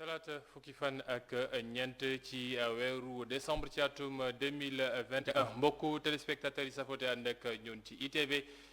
talaata fukki fan ak ñeent ci weeru décembre ci atum 2021 mbokku téléspectateurs yi safote ànd ak ñun ci ITV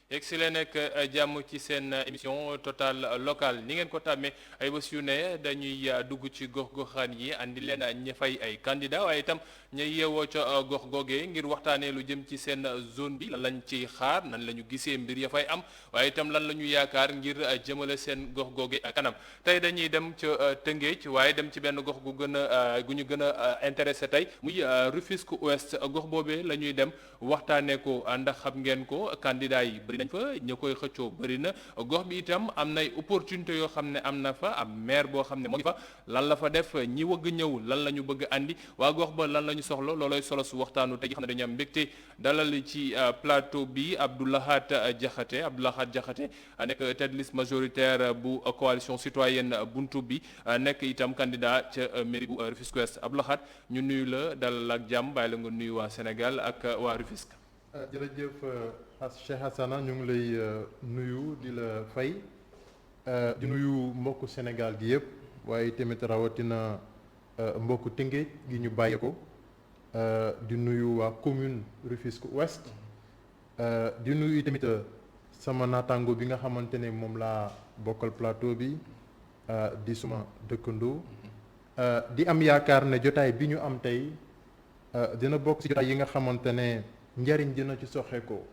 yegg si leen ak jàmm ci seen émission Total Local ni ngeen ko tàmmee ay bés yu ne dañuy dugg ci gox-goxaan yi andi leen ña fay ay candidat waaye itam ña yeewoo ca gox googee ngir waxtaanee lu jëm ci seen zone bi lan lañ ci xaar nan la ñu gisee mbir ya fay am waaye itam lan la ñu yaakaar ngir jëmale seen gox googee kanam tey dañuy dem ca Tëngéej waaye dem ci benn gox gu ñu gën a intéressé tey muy Rufisque Ouest gox boobee la ñuy dem waxtaanee ko ndax xam ngeen ko candidat yi bëri nañ fa ña koy xëccoo bëri na gox bi itam am nay opportunité yoo xam ne am na fa am maire boo xam ne moo ngi fa lan la fa def ñi wëgg ñëw lan la ñu bëgg andi waa gox ba lan la ñu soxla loolooy solo su waxtaanu tey xam ne dañu am mbégte dalal ci plateau bi Abdou Lahad Diakhaté nekk tête liste majoritaire bu coalition citoyenne buntu bi nekk itam candidat ca mairie bu Rufisque Ouest. Abdou Lahad ñu nuyu la dalal ak jàmm bàyyi la nga nuyu waa Sénégal ak waa Rufisque. jërëjëf Cheikh Hassana ñu ngi lay nuyu di la fay di nuyu mbokku Sénégal gi yëpp waaye tamit rawatina mbokku Tëngéej gi ñu bàyyi ko di nuyu waa commune Rufisque Ouest di nuyu tamit sama naataango bi nga xamante ne moom laa bokkal plateau bi di suma dëkkandoo di am yaakaar ne jotaay bi ñu am tey dina bokk ci jotaay yi nga xamante ne njariñ dina ci soxeekoo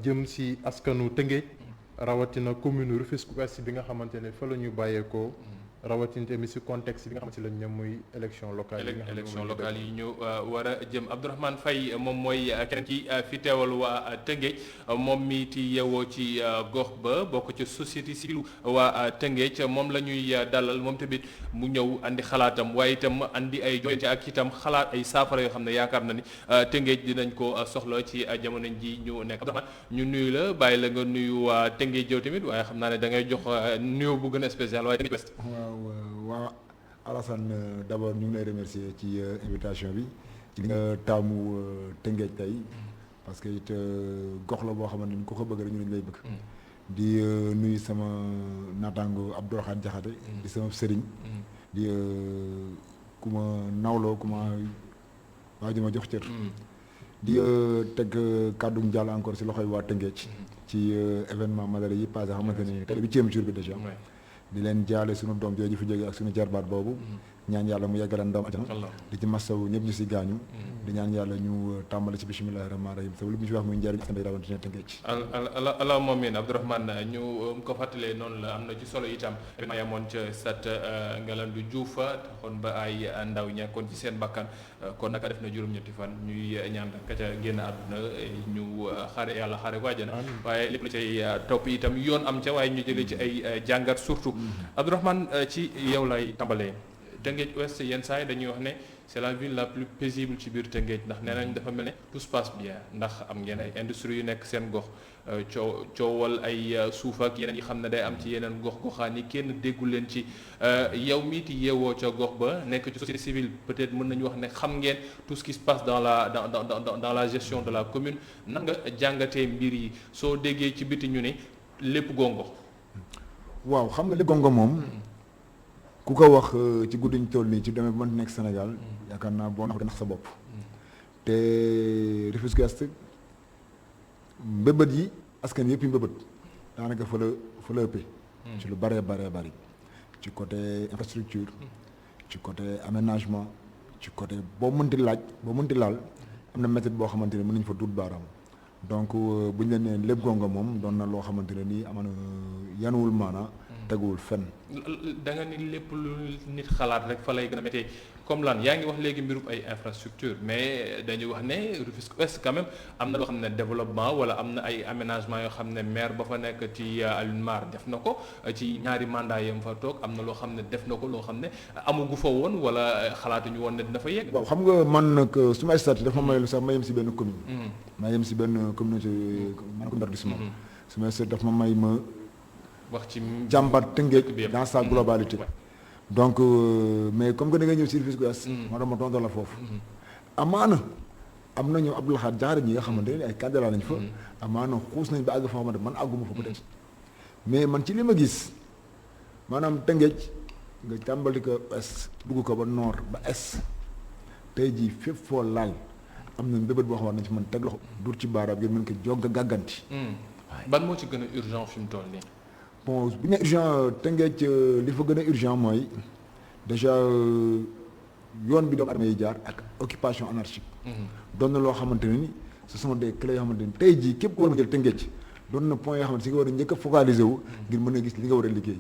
jëm ci askanu Tëngéej rawatina commune Rufisque Ouest bi nga xamante ne fa la ñu bàyyeekoo rawatina tamit ci contexte bi nga xamante ne lañ ñam muy élection locale yi élection locale yi ñu war a jëm Abdourahmane Faye moom mooy keneen ki fi teewal waa Tëngéej moom mi ti yewoo ci gox ba bokk ci société civile waa Tëngéej moom la ñuy dalal moom tamit mu ñëw andi xalaatam waaye itam andi ay joyante ak itam xalaat ay saafara yoo xam ne yaakaar na ni Tëngéej dinañ ko soxla ci jamono ji ñu nekk Abdourahmane ñu nuyu la bàyyi la nga nuyu waa Tëngéej yow tamit waaye xam naa ne da ngay jox nuyu bu gën a spécial waaye Tëngéej Ouest. waaw Alassane d'abord ñu ngi lay remercier ci invitation bi ci li nga taamu Tëngéej tey parce que it gox la boo xamante ni ku ko bëgg rek ñu lañ lay bëgg di nuyu sama naataango Abdou Lahad Diakhaté di sama sëriñ di ku ma nawloo ku ma waaju ma jox cër di teg kàddu jàll encore si loxoy waa Tëngéej ci événement Madari yi passé xamante ni tey 8e jour bi déjà di leen jaale sunu doom jooju fi jógee ak sunu jarbaat boobu ñaan yàlla mu yeggaleen ndam ajana di ci massaw ñëpp ñu si gaañu di ñaan yàlla ñu tàmbali ci bismillahi rahmaani rahim sa lu ñu fi wax muy njëriñ askan bi rawatina Tëngéej ala moom miin Abdourahmane ñu ko fàttalee noonu la am na ci solo itam événement yamoon ca stade Ngalandou Diouf taxoon ba ay ndaw ñekkoon ci seen bakkan kon naka def na juróom-ñetti fan ñuy ñaan ka ca génn àdduna ñu xare yàlla xare ko àjjana waaye lépp la cay topp itam yoon am ca waaye ñu jëlee ci ay jàngat surtout Abdourahmane ci yow lay tàmbalee Tëngéej Ouest yenn saa yi dañuy wax ne c'est la ville la plus paisible ci biir Tëngéej ndax nee nañ dafa mel ne tout se passe bien ndax am ngeen ay industrie yu nekk seen gox coowal ay suuf ak yeneen yi xam ne day am ci yeneen gox-goxaan yi kenn déggul leen ci yow miiti yeewoo ca gox ba nekk ci société civile peut-être mën nañu wax ne xam ngeen tout ce qui se passe dans la gestion de la commune nan nga jàngatee mbir yi soo déggee ci biti ñu ne lépp gongo. waaw xam nga li gongo moom. ku ko wax ci guddi ñu toll nii ci domaine bu mën nekk Sénégal yaakaar naa boo nax sa bopp te Rufisque Ouest mbëbët yi askan yëpp yi mbëbët daanaka fa la ëppee ci lu bëree bari ci côté infrastructure ci côté aménagement ci côté boo mënti laal am na méthode boo xamante ne mën nañu fa duut baaraam donc bu ñu leen nee lépp gonga moom doon na loo xamante ne nii amaana yanuwul maana teguwul fenn. da nga ni lépp lu nit xalaat rek fa lay gën a méttee comme lan yaa ngi wax léegi mbirub ay infrastructure mais dañuy wax ne Rufisque Ouest quand même am na loo xam ne développement wala am na ay aménagement yoo xam ne maire ba fa nekk ci Alioune Mar def na ko ci ñaari mandat yam fa toog am na loo xam ne def na ko loo xam ne amugu fa woon wala xalaatuñu woon ne dina fa yegg. waaw xam nga man nag su ma statut dafa may lu sax ma yem si benn commune. ma yem si benn communauté man ko arrondissement. su ma statut dafa ma may ma. wax ci jàmbat Tëngéej dans sa globalité donc mais comme que da nga ñëw si Rufisque Ouest moo tax ma tontu la foofu amaana am na ñoom Abdou Lahad Diakhaté ñi nga xamante ne ay candidat lañ fa amaana xuus nañ ba àgg fa xamante man àgguma fa peut-être mais man ci li ma gis maanaam Tëngéej nga tàmbali ko est dugg ko ba nord ba est tey jii fépp foo laal am na mbébét boo xam ne nañ ci mën teg loxo dur ci baaraam ngir mën ko jog a gàgganti. ban moo ci gën a urgent fi mu toll nii. bon bu ñu urgent Tëngéej li fa gën a urgent mooy déjà yoon bi doomu aadama yi jaar ak occupation anarchique. doon na loo xamante ne ni ce sont des clés yoo xamante ni tey jii képp ku war a jël Tëngéej doon na point yoo xamante si nga war a njëkk a focaliser wu ngir mën a gis li nga war a liggéey.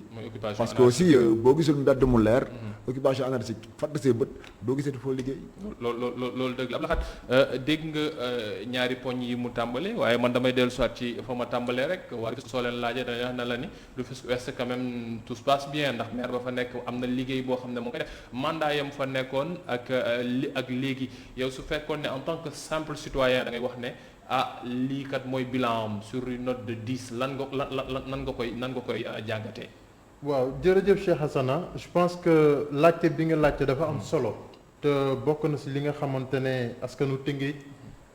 parce que aussi boo gisul mbedd mu leer. occupation anarchique fàtte see bët doo gisati foo liggéey. loolu dëgg la Abdou Lahad dégg nga ñaari poñ yi mu tàmbale waaye man damay dellu soit ci fa ma tàmbalee rek waaye soo leen laajee dañuy wax na la ni Rufisque Ouest quand même tout se passe bien ndax maire ba fa nekk am na liggéey boo xam ne moo koy def mandat yam fa nekkoon ak léegi yow su fekkoon ne en tant que simple citoyen da ngay wax ne lii kat mooy bilan am sur une note de 10 nan nga koy jàngatee. waaw jërëjëf Cheikh Hassana je pense que laajte bi nga laajte dafa am solo te bokk na si li nga xamante ne askanu Tëngéej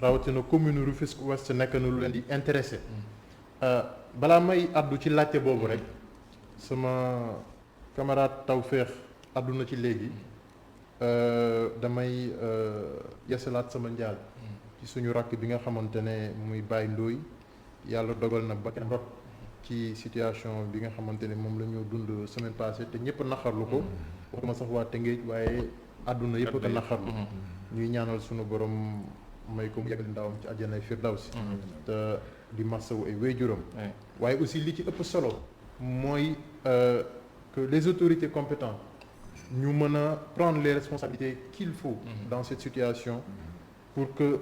rawatina commune Rufisque Ouest nekk na lu leen di intéressé balaa may addu ci laajte boobu rek sama camarade Tawfekh addu na ci léegi damay yesalaat sama njaal ci suñu rakk bi nga xamante ne muy Baye Ndoye yàlla dogal na ba kenn rot ci situation bi nga xamante ne moom la ñu dund semaine passée te ñëpp naqarlu ko waxuma sax waa Tëngéej waaye àdduna yëpp ko naqarlu ñuy ñaanal sunu borom may ko mu yeggali ndawam ci àjjanay firdawsi te di massawu ay wéyjuram waaye aussi li ci ëpp solo mooy que les autorités compétentes ñu mën a prendre les responsabilités qu'il faut dans cette situation pour que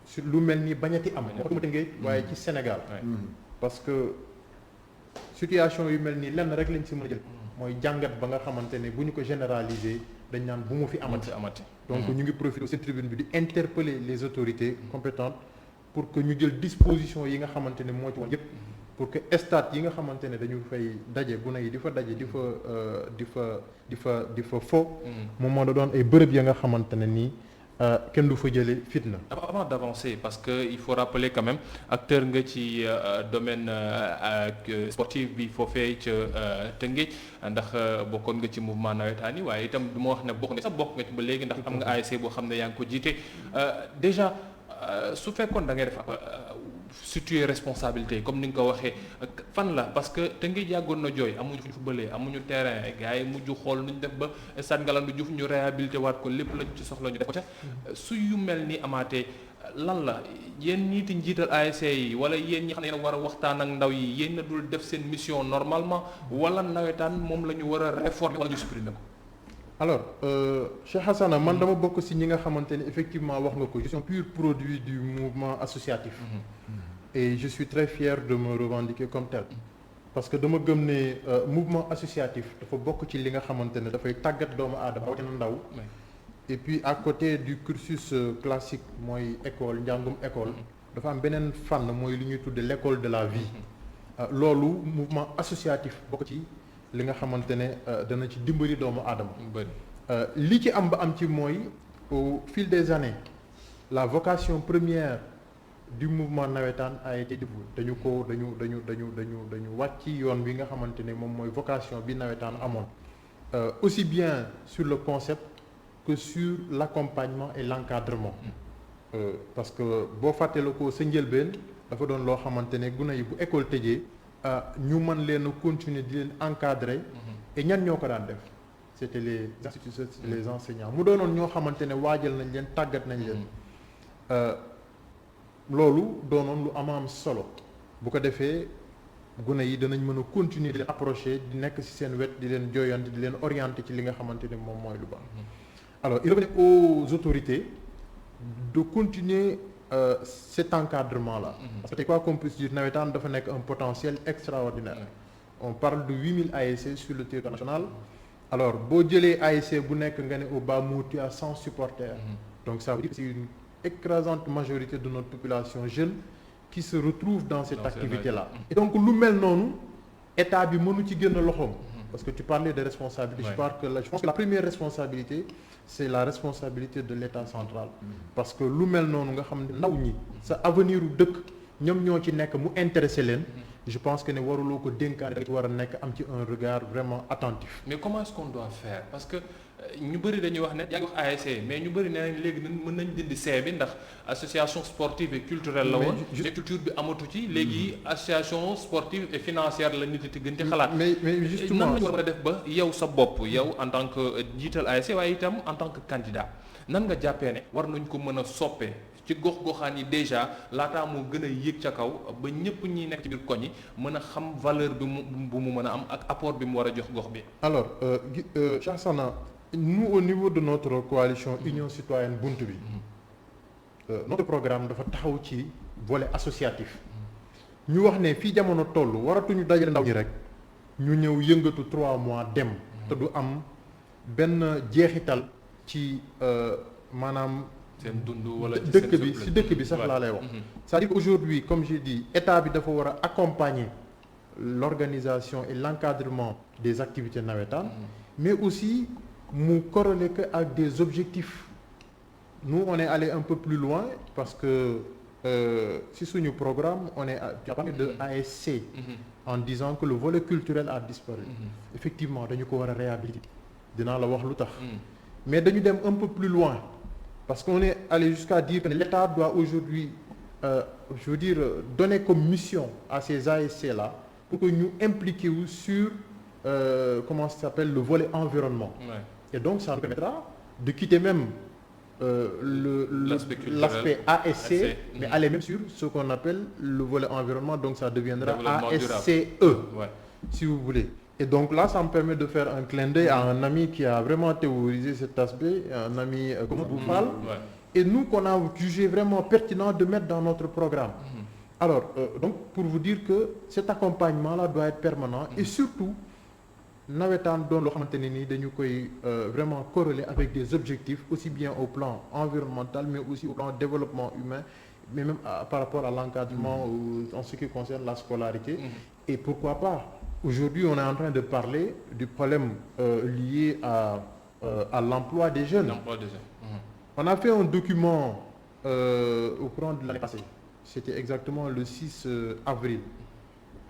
su lu mel ni bañati am waxuma Tëngéej waaye ci Sénégal parce que situation yu mel nii lenn rek lañ si mën a jël mooy jàngat ba nga xamante ne bu ñu ko généraliser dañ naan bu mu fi amati donc ñu ngi profiter cette tribune bi di interpeller les autorités compétentes pour que ñu jël disposition yi nga xamante ne moo ci woon yëpp pour que stade yi nga xamante ne dañu fay daje bu ne yi di fa daje di fa fo moom moo da doon ay bërëb ya nga xamante ne nii kenn du fa jëlee fitna. Avant d'avancer parce que il faut rappeler quand même acteur nga ci domaine sportif bi foofee ca Tëngéej ndax bokkoon nga ci mouvement nawetaan yi waaye itam du ma wax ne bokk nga ci ba léegi ndax am nga ASC boo xam ne yaa ngi ko jiite déjà su fekkoon da ngay def situer responsabilité comme ni nga ko waxee fan la parce que Tëngéej yàggoon na jooy amuñu fu ñu footballee amuñu terrain gars yi mujj xool nu ñu def ba stade Ngalandou Diouf ñu réhabilité waat ko lépp lañ ci soxla ñu def ko ca su yu mel ni amaatee lan la yéen ñiiti njiital ASC yi wala yéen ñi xam ne yéen war a waxtaan ak ndaw yi yéen na dul def seen mission normalement wala nawetaan moom la ñu war a réformer wala ñu supprimer ko. alors Cheikh Hassana man dama bokk si ñi nga xamante ne effectivement wax nga ko je suis un pur produit du mouvement associatif et je suis très fier de me revendiquer comme tel parce que dama gëm ne mouvement associatif dafa bokk ci li nga xamante ne dafay tàggat doomu aadama rawatina ndaw et puis à côté du cursus classique mooy école njàngum école dafa am beneen fànn mooy li ñuy tudde l'école de la vie loolu mouvement associatif bokk ci li nga xamante ne dana ci dimbali doomu aadama li ci am ba am ci mooy au fil des années la vocation première du mouvement nawetaan a été dañu wàcc yoon bi nga xamante ne moom mooy vocation bi nawetaan amoon aussi bien sur le concept que sur l'accompagnement et l'encadrement parce que boo fàttale ko sa njëlbeen dafa doon loo xamante ne gune yi bu école tëjee ñu mën leen a continuer di leen encadrer et ñan ñoo ko daan def c'était les instituteurs les enseignants mu doonoon ñoo xamante ne waajal nañ leen tàggat nañ leen loolu doonoon lu am solo bu ko defee gune yi danañ mën a continuer di leen approcher di nekk ci seen wet di leen jooyante di leen orienter ci li nga xamante ne moom mooy lu baax alors il revenait aux autorités de continuer cet encadrement là parce que quoi qu'on puisse dire nawetaan dafa nekk un potentiel extraordinaire on parle de 8000 ASC sur le territoire national alors boo jëlee ASC bu nekk nga ne au bas mot tu as 100 supporters donc ça veut dire que c'est une écrasante majorité de notre population jeune qui se retrouve dans cette activité là et donc lu mel noonu état bi mënu ci génn loxoom parce que tu parlais de responsabilité je pense que la première responsabilité c'est la responsabilité de l'État central parce que lu mel noonu nga xam ne ndaw ñi sa avenir u dëkk ñoom ñoo ci nekk mu intéressé leen je pense que ne waruloo ko dénkaane rek war a nekk am ci un regard vraiment attentif. mais comment est-ce qu'on doit faire parce que ñu bëri dañuy wax ne yaa ngi wax ASC mais ñu bëri nee nañ léegi mën nañ dindi C bi ndax association sportive et culturelle la woon. mais culture bi amatu ci léegi association sportive et financière la nit yi gën ci xalaat. mais justement nan la ñu war a def ba yow sa bopp yow en tant que jiital ASC waaye itam en tant que candidat nan nga jàppee ne war nañ ko mën a soppee ci gox-goxaan yi déjà laataa moo gën a yéeg ca kaw ba ñëpp ñi nekk ci biir koñ yi mën a xam valeur bi bu mu mën a am ak apport bi mu war a jox gox bi. alors Cheikh Sana nous au niveau de notre coalition Union Citoyenne Bunt Bi notre programme dafa taxaw ci volet associatif ñu wax ne fii jamono toll waratuñu dajale ndaw ñi rek ñu ñëw yëngatu 3 mois dem te du am benn jeexital ci maanaam seen dund wala ci dëkk bi si dëkk bi sax laa lay wax c'est-à-dire qu'aujourd'hui comme j'ai dit état bi dafa war a accompagner l'organisation et l'encadrement des activités navétanes mais aussi mu corrélé que ak des objectifs nous on est allé un peu plus loin parce que si suñu programme on est à partir de ASC en disant que le volet culturel a disparu effectivement dañu ko war a réhabiliter dinaa la wax lu tax mais dañu dem un peu plus loin parce qu'on est allé jusqu'à dire que l'État doit aujourd'hui je veux dire donner comme mission à ces ASC là pour que ñu impliquer wu sur comment ça s'appelle le volet environnement et donc ça nous permettra de quitter même l'aspect ASC mais aller même sur ce qu'on appelle le volet environnement donc ça deviendra ASCE si vous voulez et donc là ça me permet de faire un clin d'œil à un ami qui a vraiment théorisé cet aspect un ami comme Boufal et nous qu'on a jugé vraiment pertinent de mettre dans notre programme alors donc pour vous dire que cet accompagnement là doit être permanent et surtout nawetaan doon loo xamante ne nii dañu koy vraiment corréler avec des objectifs aussi bien au plan environnemental mais aussi au plan développement humain mais même par rapport à l'encadrement en ce qui concerne la scolarité et pourquoi pas aujourd'hui on est en train de parler du problème lié à l'emploi des jeunes. On a fait un document au courant de l'année passée c'était exactement le 6 avril.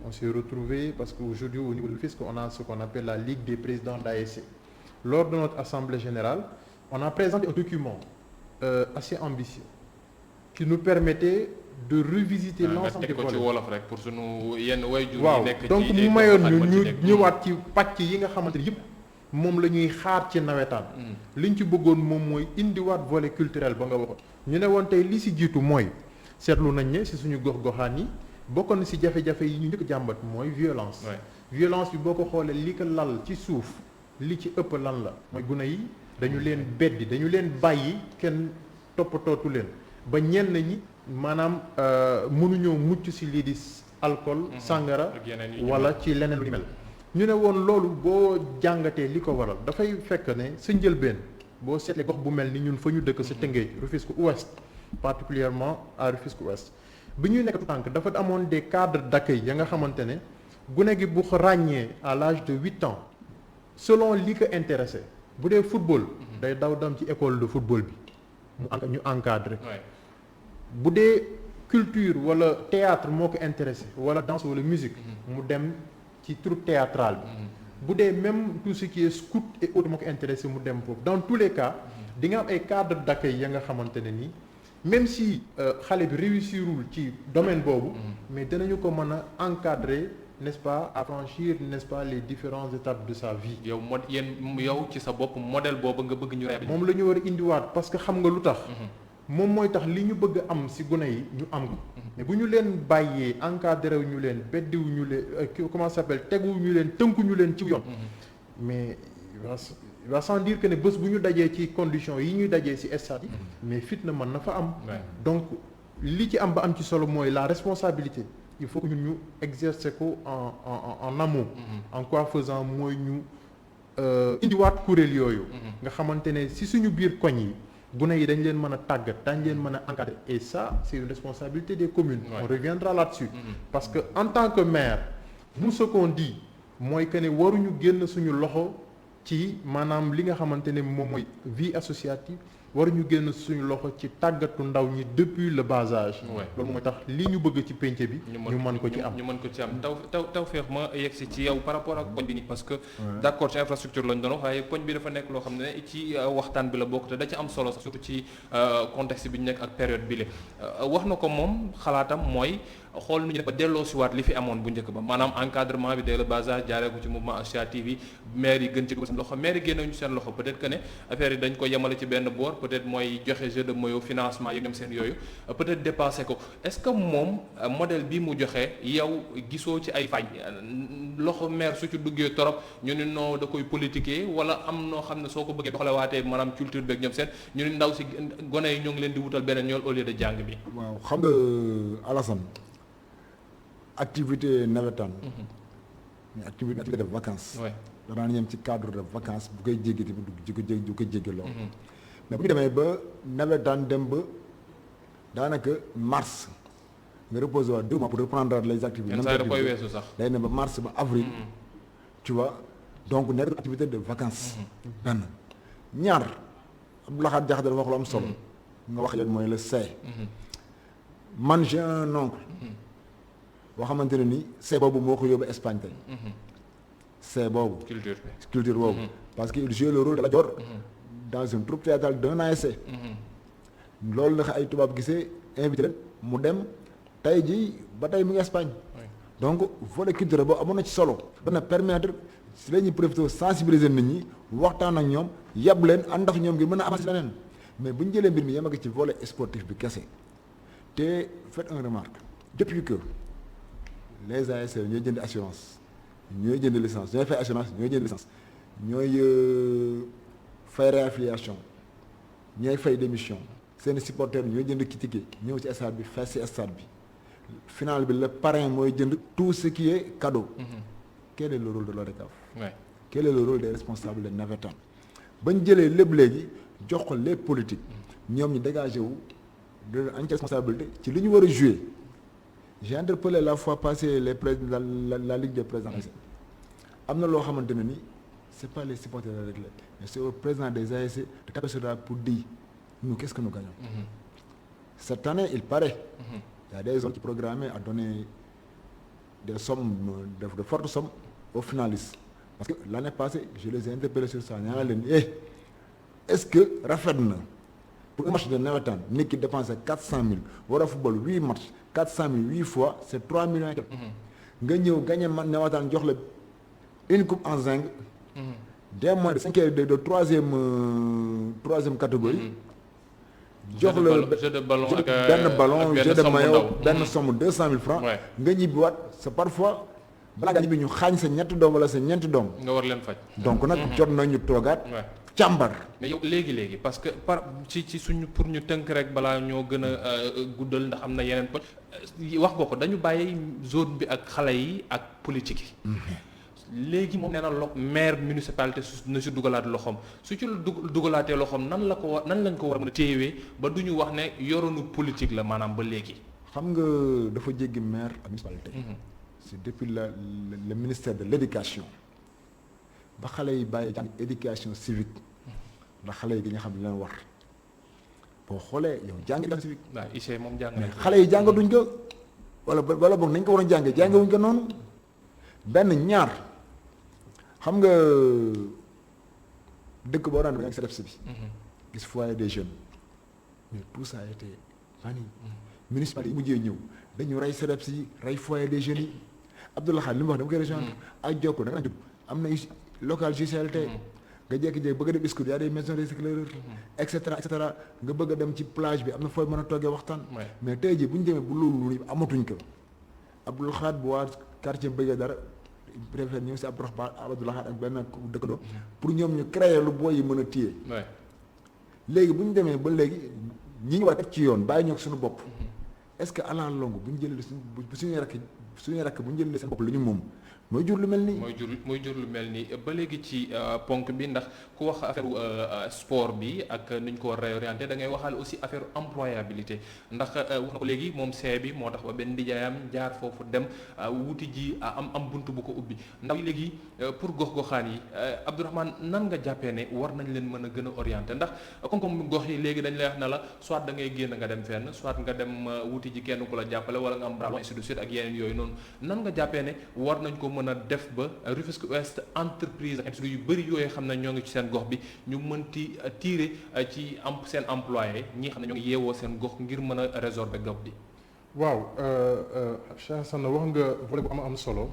On s'est retrouvés parce qu'aujourd'hui au niveau du fisc on a ce qu'on appelle la Ligue des présidents d'ASC. Lors de notre assemblée générale on a présenté un document assez ambitieux qui nous permettait de revisiter l'ensemble des volets. waaw donc mu mayoon ñu ñëwaat ci pàcc yi nga xamante ni yëpp moom la ñuy xaar ci nawetaan liñ ci bëggoon moom mooy indiwaat volet culturel ba nga waxoon ñu ne woon tey li si jiitu mooy seetlu nañ ne si suñu gox-goxaan yi bokk na ci jafe-jafe yi ñu njëkk jàmbat mooy violence violence bi boo ko xoolee li ko lal ci suuf li ci ëpp lan la mooy gune yi dañu leen beddi dañu leen bàyyi kenn toppatootu leen ba ñenn ñi maanaam mënuñoo mucc ci lii di alcool sàngara wala ci leneen lu mel ñu ne woon loolu boo jàngatee li ko waral dafay fekk ne sa njëlbeen boo seetlee gox bu mel ni ñun fa ñu dëkk sa Tëngéej Rufisque Ouest particulièrement à Rufisque Ouest bi ñuy nekk tout tànk dafa amoon des cadres d'accueil ya nga xamante ne gune gi bu ràññee à l'âge de 8 ans selon li ko intéressé bu dee football day daw dem ci école de football bi ñu encadré bu dee culture wala théâtre moo ko intéressé wala danse wala musique mu dem ci troupe théâtrale bi bu dee même tout ce qui est scout et autres moo ko intéressé mu dem foofu dans tous les cas di nga am ay cadres d'accueil ya nga xamante ne nii même si xale bi réussirul ci domaine boobu mais dinañu ko mën a encadrer n'est-ce pas à franchir n'est-ce pas les différentes étapes de sa vie. yow ci sa bopp modèle boobu nga bëgg ñu moom la ñu war a indiwaat parce que xam nga lu tax moom mooy tax li ñu bëgg am ci gune yi ñu am ko mais bu ñu leen bàyyee encadré wu ñu leen beddiwu ñu leen comment ça s'appelle teguwu ñu leen tënku ñu leen ci yoon mais il va sans dire que ne bés bu ñu dajee ci conditions yi ñuy dajee ci stade yi mais fitna mën na fa am donc li ci am ba am ci solo mooy la responsabilité il faut que ñun ñu exercer ko en amont en quoi faisant mooy ñu indiwaat kuréel yooyu nga xamante ne ci suñu biir koñ yi gune yi dañ leen mën a tàggat dañ leen mën a encadrer et ça c'est une responsabilité des communes on reviendra là-dessus parce que en tant que maire nous ce qu'on dit mooy que ne waruñu génn suñu loxo ci maanaam li nga xamante ne moom mooy vie associative waruñu génn suñu loxo ci tàggatu ndaw ñi depuis le bas âge. loolu mooy tax li ñu bëgg ci pénc bi. ñu mën ko ci am ñu mën ko ci am taw feex ma yegsi ci yow par rapport ak poñ bi nii parce que d'accord ci infrastructure lañ doon wax waaye poñ bi dafa nekk loo xam ne ci waxtaan bi la bokk te da ci am solo sax surtout ci contexte bi ñu nekk ak période bi la wax na ko moom xalaatam mooy xool nu ñu def ba delloo si waat li fi amoon bu njëkk ba maanaam encadrement bi dès le bas âge jaaree ko ci mouvement associatif yi maire yi gën ci seen loxo maire yi génnewuñu seen loxo peut-être que ne affaire yi dañ ko yemale ci benn boor peut-être mooy joxe jeu de moyen financement yi dem seen yooyu peut-être dépassé ko est-ce que moom modèle bi mu joxe yow gisoo ci ay fañ loxo maire su ci duggee torop ñu ni noo da koy politiquer wala am noo xam ne soo ko bëggee doxalewaatee maanaam culture beeg ñoom seen ñu ni ndaw si gone yi ñoo ngi leen di wutal beneen yoon au lieu de jàng bi. waaw xam nga Alassane activité navétane. mais activité de vacances. danaa ñem ci cadre de vacances bu koy jéggi tamit du ko jéggi lool. mais bu ñu demee ba navétane dem ba daanaka mars nga reposer waa 2 mois pour reprendre les activités. yenn saa yi da koy weesu sax. day ne ba mars ba avril. tu vois donc nekk activité de vacances. benn ñaar Abdou Lahad Diakhaté dafa wax lu am solo. nga wax leen mooy le C. man j'ai un oncle. boo xamante ne ni C boobu moo ko yóbbu Espagne tey. C boobu. culture boobu. parce que il joue le rôle de la Dior. dans une troupe théâtrale d'un ASC. loolu la ay tubaab gisee invité leen mu dem tey jii ba tey mu ngi Espagne. donc volet culturel boobu amoon na ci solo. dana permettre si la ñuy profité sensibiliser nit ñi waxtaan ak ñoom yab leen ànd ak ñoom ngir mën a avancer leneen mais bu ñu jëlee mbir mi yem ak ci volet sportif bi kese te faites un remarque depuis que. les ASC ñooy jënd assurance ñooy jënd licence ñooy fay assurance ñooy jënd licence ñooy fay réaffiliation ñooy fay démission seeni supporters ñooy jënd ticket ñëw ci stade bi fay ci stade bi final bi le parrain mooy jënd tout ce qui est cadeau. Quel est le rôle de l'ODCAV? Quel est le rôle des responsables des navétanes? bañ jëlee lépp léegi jox ko les politiques ñoom ñu dégagé wu de entière responsabilité ci li ñu war a jouer. J'ai interpellé la fois passée les présidents la Ligue des présidents. am na loo xamante ne ni c'est pas les supporters à régler mais c'est au président des ASC de taper sur la pour dire nous qu'est-ce que nous gagnons. Cette année il paraît. Il y a des zones qui programmées à donner des sommes de fortes sommes aux finalistes parce que l'année passée je les ai interpellés sur ça ñaa leen est-ce que rafet na pour un match de navétane nit ki dépensé 400 000 war a football 8 matchs 400 000 8 fois c'est 3 millions. nga ñëw gagné navétane jox la une coupe en zinc. des moins de 5 de troisième catégorie. jox la jeu de ballon benn ballon jeu de maillot benn somme 200 000 francs. nga ñibbiwaat c'est parfois balaa nga ñibbi ñu xaañ sa ñetti doom wala sa ñeenti doom. nga war leen faj. donc nag jot nañu toogaat. càmbar. mais yow léegi parce que ci suñu pour ñu tënk rek balaa ñoo gën a guddal ndax am na yeneen wax nga ko dañu bàyyi zone bi ak xale yi ak politique yi. léegi moom nee na maire municipalité na si dugalaat loxoom su ci dugalaatee loxoom nan lañ ko war a mën a téyewee ba du ñu wax ne yoronu politique la maanaam ba léegi. xam nga dafa jéggi maire ak municipalité. c'est depuis le ministère de l'éducation ba xale yi bàyyi jàng éducation civique ndax xale yi nga xam ne leen war boo xoolee yow jàng éducation civique. waaw IC moom jàng mais xale yi jàngatuñ ko wala boog nañ ko war a jàngee jàngewuñ ko noonu benn ñaar. xam nga dëkk boo daan def CDEPS bi. gis foyer des jeunes mais tout ça a été banni. municipalité yi mujjee ñëw dañu rey CDEPS yi rey foyer des jeunes yi Abdou Lahad li mu wax dama koy rejoindre ak Jokko da nga naan am na local JCLT. nga jékki-jékki bëgg a def discours y a des maisons recycleurs et cetera nga bëgg a dem ci plage bi am na fooy mën a toogee waxtaan. mais tey jii bu ñu demee bu loolu amatuñ ko Abdou Lahad bu waa quartier bëggee dara. préfère ñëw si Abdou Lahad ak benn dëkkandoo pour ñoom ñu créer lu booy yi mën a téye. léegi bu ñu demee ba léegi ñi ñu war a teg ci yoon bàyyi ñoo suñu bopp. est-ce que à la longue bu ñu jëlee suñu rakk bu ñu jëlee seen bopp li ñu moom mooy jur lu mel nii. mooy jur lu mel nii ba léegi ci ponk bi ndax ku wax affaire sport bi ak ni ñu ko war a réorienté da ngay waxaale aussi affaire employabilité ndax wax na ko léegi moom see bi moo tax ba benn ndijaayam jaar foofu dem wuti ji am bunt bu ko ubbi ndax léegi pour gox-goxaan yi Abdourahmane nan nga jàppee ne war nañ leen mën a gën a orienté ndax comme gox yi léegi dañ lay wax ne la soit da ngay génn nga dem fenn soit nga dem wuti ji kenn ku la jàppale wala nga am bravo ainsi de suite ak yeneen yooyu noonu nan nga jàppee ne war nañ ko mën a def ba Rufisque Ouest entreprise ak yu bëri yooyu xam ne ñoo ngi ci seen gox bi ñu mënti tirer ci seen employé ñi xam ne ñoo ngi yeewoo seen gox ngir mën a résorber gox bi. waaw Cheikh Hassane wax nga volet bu am solo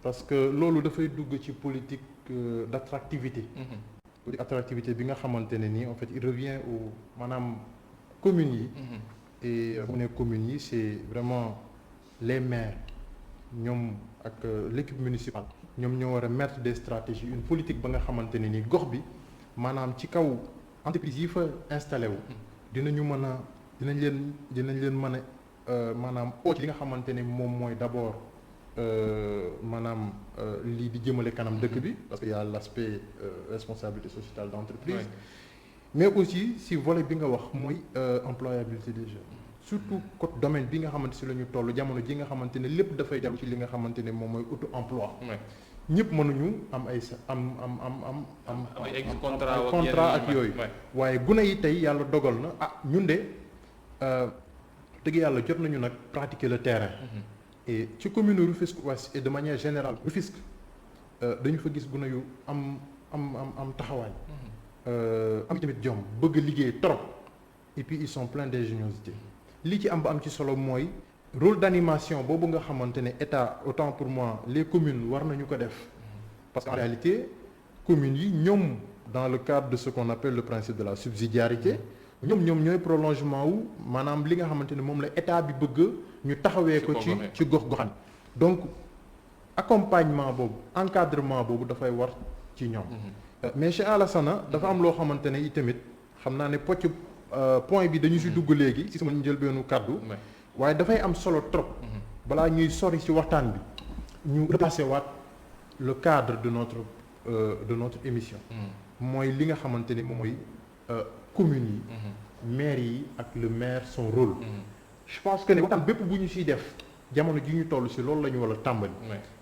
parce que loolu dafay dugg ci politique d'attractivité. politique attractivité bi nga xamante ne nii en fait il revient au maanaam communes yi. et bu ne communes yi c'est vraiment les maires ñoom ak l'équipe municipale ñoom ñoo war a mettre des stratégies une politique ba nga xamante ne ni gox bi maanaam ci kaw entreprise yi fa installé wu dinañ leen mën a maanaam oo ci li nga xamante ne moom mooy d'abord maanaam lii di jëmale kanam dëkk bi parce que y a l'aspect responsabilité sociétale d'entreprise mais aussi si volet bi nga wax mooy employabilité des jeunes surtout côté domaine bi nga xamante si la ñu toll jamono ji nga xamante ne lépp dafay dellu ci li nga xamante ne moom mooy auto-emploi ñëpp mënuñu am ay contrat ak yooyu waaye gune yi tey yàlla dogal na ñun de dëgg yàlla jot nañu nag pratiquer le terrain et ci commune Rufisque Ouest et de manière générale Rufisque dañu fa gis gune yu am taxawaay am tamit jom bëgg liggéey trop et puis ils sont pleins d'ingéniosité li ci am ba am ci solo mooy rôle d'animation boobu nga xamante ne état autant pour moi les communes war nañu ko def parce qu'en réalité communes yi ñoom dans le cadre de ce qu'on appelle le principe de la subsidiarité ñoom ñooy prolongement wu maanaam li nga xamante ne moom la état bi bëgg ñu taxawee ko ci gox-goxaan donc accompagnement boobu encadrement boobu dafay war ci ñoom mais Cheikh Alassane dafa am loo xamante ne itamit xam naa ne point bi dañu si dugg léegi si sama njëlbeenu kàddu waaye dafay am solo trop balaa ñuy sori ci waxtaan bi ñu replacer waat le cadre de notre émission mooy li nga xamante ne moom mooy communes yi maires yi ak le maire son rôle je pense que ne waxtaan bépp bu ñu siy def jamono ji ñu toll si loolu la ñu war a tàmbali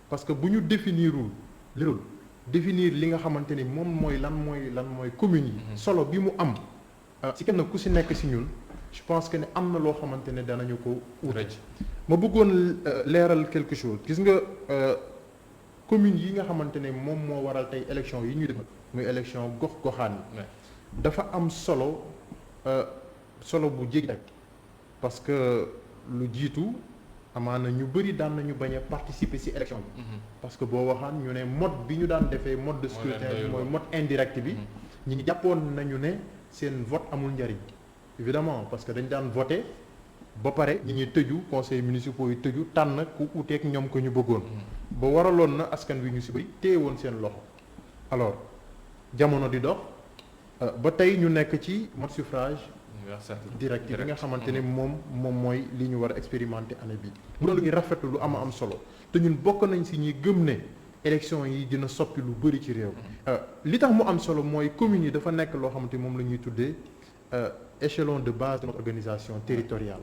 parce que bu ñu définirul le rôle définir li nga xamante ni moom mooy lan mooy communes yi solo bi mu am si kenn ku si nekk si ñun je pense que ne am na loo xamante ne danañu ko ut ma bëggoon leeral quelque chose gis nga communes yi nga xamante ne moom moo waral tey élection yi ñuy def muy élection gox-goxaan yi dafa am solo bu jéggi parce que lu jiitu amaana ñu bëri daan nañu bañ a participer ci élection bi parce que boo waxaan ñu ne mode bi ñu daan defee mode de scrutin bi mooy mode indirect bi ñi ngi jàppoon nañu ne seen vote amul njariñ évidemment parce que dañ daan voter ba pare ñi ñuy tëju conseils municipaux yi tëju tànn ku uteeg ñoom ko ñu bëggoon ba waraloon na askan wi ñu ci bëri téye woon seen loxo alors jamono di dox ba tey ñu nekk ci mode suffrage direct bi nga xamante ne moom mooy li ñu war a expérimenter année bi mu doon lu ñuy rafetlu lu am solo te ñun bokk nañ ci ñi gëm ne élection yi dina soppi lu bëri ci réew li tax mu am solo mooy communes yi dafa nekk loo xamante moom la ñuy tuddee échelon de base de notre organisation territoriale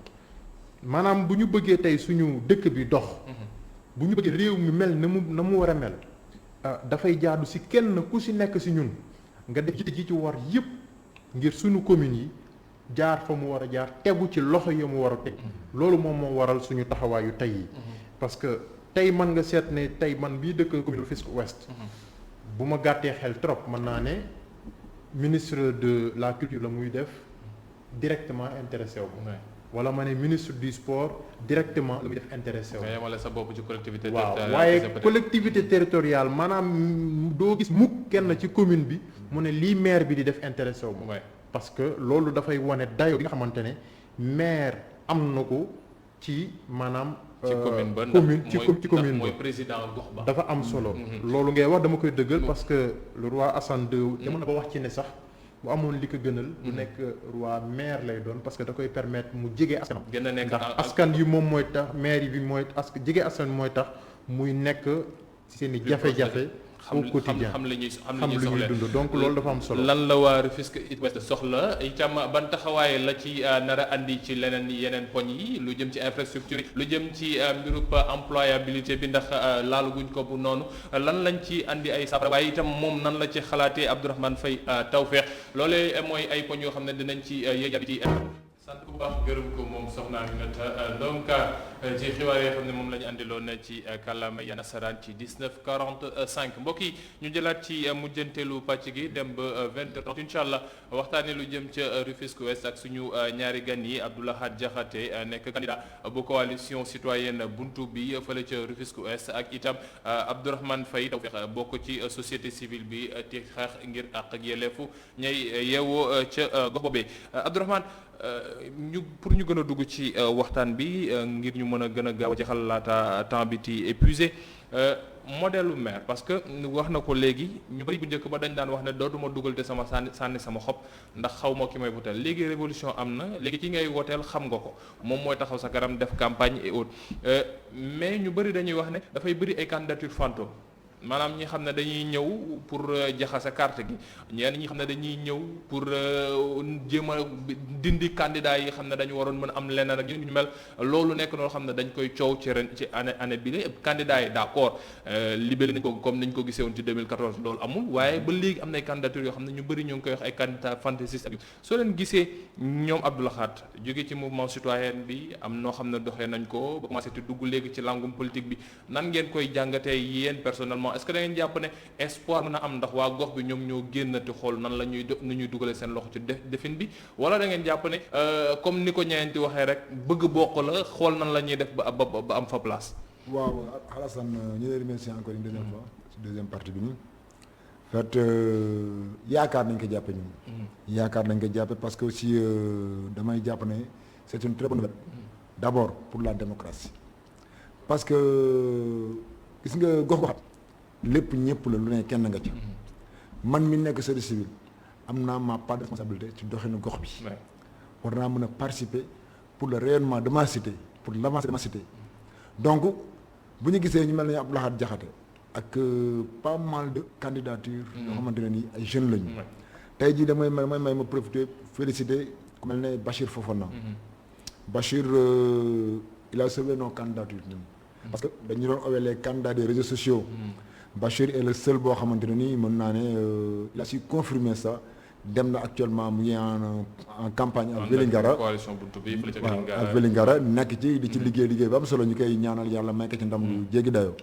maanaam bu ñu bëggee tey suñu dëkk bi dox bu ñu bëggee réew mi mel na mu war a mel dafay jaadu ci kenn ku ci nekk ci ñun nga def ji ci war yépp ngir suñu communes yi jaar fa mu war a jaar tegu ci loxo yi mu war a teg loolu moom moo waral suñu taxawaayu tey yi parce que tey mën nga seet ne tey man bii dëkk commune Rufisque Ouest bu ma gàttee xel trop mën naa ne ministre de la culture la muy def directement intéressé wu wala ma ne ministre du sport directement la muy def intéressé wu. nga yemale sa bopp ci collectivité territoriale waaye collectivité territoriale maanaam doo gis mukk kenn ci commune bi mu ne lii maire bi di def intéressé wu parce que loolu dafay wane dayo bi nga xamante ne maire am na ko ci maanaam ci commune ba ci commune mooy président gox ba dafa am solo loolu ngay wax dama koy dëggal parce que le roi Hassan II demoon na ba wax ci ne sax bu amoon li ko gënal du nekk roi maire lay doon parce que da koy permettre mu jege askanam ndax askan yi moom mooy tax maire bi mooy jege askan mooy tax muy nekk seen i jafe-jafe au quotidien xam li ñuy ñuy dund donc loolu dafa am solo. lan la waa Rufisque Ouest soxla itam ban taxawaay la ci nar a andi ci yeneen poñ yi lu jëm ci infrastructure yi lu jëm ci mbirub employabilité bi ndax laaluguñ ko bu noonu lan lañ ci andi ay saafara waaye itam moom nan la ci xalaatee Abdourahmane Faye Tawfekh loolee mooy ay poñ yoo xam ne dinañ ci yëg ci sant bu baax gërëm ko moom soxna Aminata donc ci xibaar yoo xam ne moom la ñu andiloon ci kàllaama ya nasaraan ci 19:45 mbokk yi ñu jëlaat ci mujjanteelu pàcc gi dem ba 20h30 incha allah waxtaanee lu jëm ca Rufisque Ouest ak suñu ñaari gan yi Abdoulahad Diakhaté nekk candidat bu coalition citoyenne buntu bi fële ca Rufisque Ouest ak itam Abdourahmane Faye Tawfekh bokk ci société civile bi te xeex ngir àq ak yelleefu ñay yeewoo ca gox boobee Abdourahmane pour ñu gën a dugg ci waxtaan bi ngir ñu mën a gën a gaaw a jaxal laata temps bi ti épuisé modèle maire parce que wax na ko léegi ñu bari bu njëkk ba dañ daan wax ne dootuma dugal te sama sànni sama xob ndax xaw ma ki may woteel léegi révolution am na léegi ki ngay woteel xam nga ko moom mooy taxaw sa kanam def campagne et autres mais ñu bari dañuy wax ne dafay bari ay candidature fantôme maanaam ñi xam ne dañuy ñëw pour jaxase carte gi ñenn ñi xam ne dañuy ñëw pour jéem a dindi candidat yi xam ne dañu waroon mën a am leneen ak ñu mel loolu nekk noo xam ne dañ koy coow ci ren ci année bi la candidat yi d'accord libéré nañ ko comme nañ ko gisee woon ci 2014 loolu amul waaye ba léegi am na ay candidature yoo xam ne ñu bëri ñu ngi koy wax ay candidat fantaisiste ak soo leen gisee ñoom Abdoulahad jóge ci mouvement citoyen bi am noo xam ne doxee nañ ko ba commencé te dugg léegi ci langum politique bi nan ngeen koy jàngatee yéen personnellement est-ce que da ngeen jàpp ne espoir mën a am ndax waa gox bi ñoom ñoo génnati xool nan la ñuy nu ñuy dugalee seen loxo ci defin bi wala da ngeen jàpp ne comme ni ko ñeenti waxee rek bëgg bokk la xool nan la ñuy def ba am fa place. waaw Alassane ñu lay remercier encore une deuxième fois ci deuxième partie bi nii en fait yaakaar nañ ko jàppe ñun. yaakaar nañ ko jàppe parce que aussi damay jàpp ne c'est une très bonne nouvelle d'abord pour la démocratie parce que gis nga gox lépp ñëpp la lu ne kenn nga ci man mi nekk société civile am naa ma part de responsabilité ci doxinu gox bi war naa mën a participer pour le rayonnement de ma cité pour l'avancée de ma cité donc bu ñu gisee ñu mel ne Abdoulahad Diakhaté ak pas mal de candidatures yoo xamante ne nii ay jeunes lañu tey jii damay may ma profiter féliciter ku mel ne Bachir Fofana Bachir il a sauvé nos candidatures ñun parce que dañu doon owee les candidats des réseaux sociaux Bachir est le seul boo xamante ne nii mën naa ne il a su confirmer ça dem na actuellement mu ngi en campagne ak Vélingara ak Vélingara nekk ci di ci liggéey ba am solo ñu koy ñaanal yàlla may ko ci ndam lu jéggi dayoo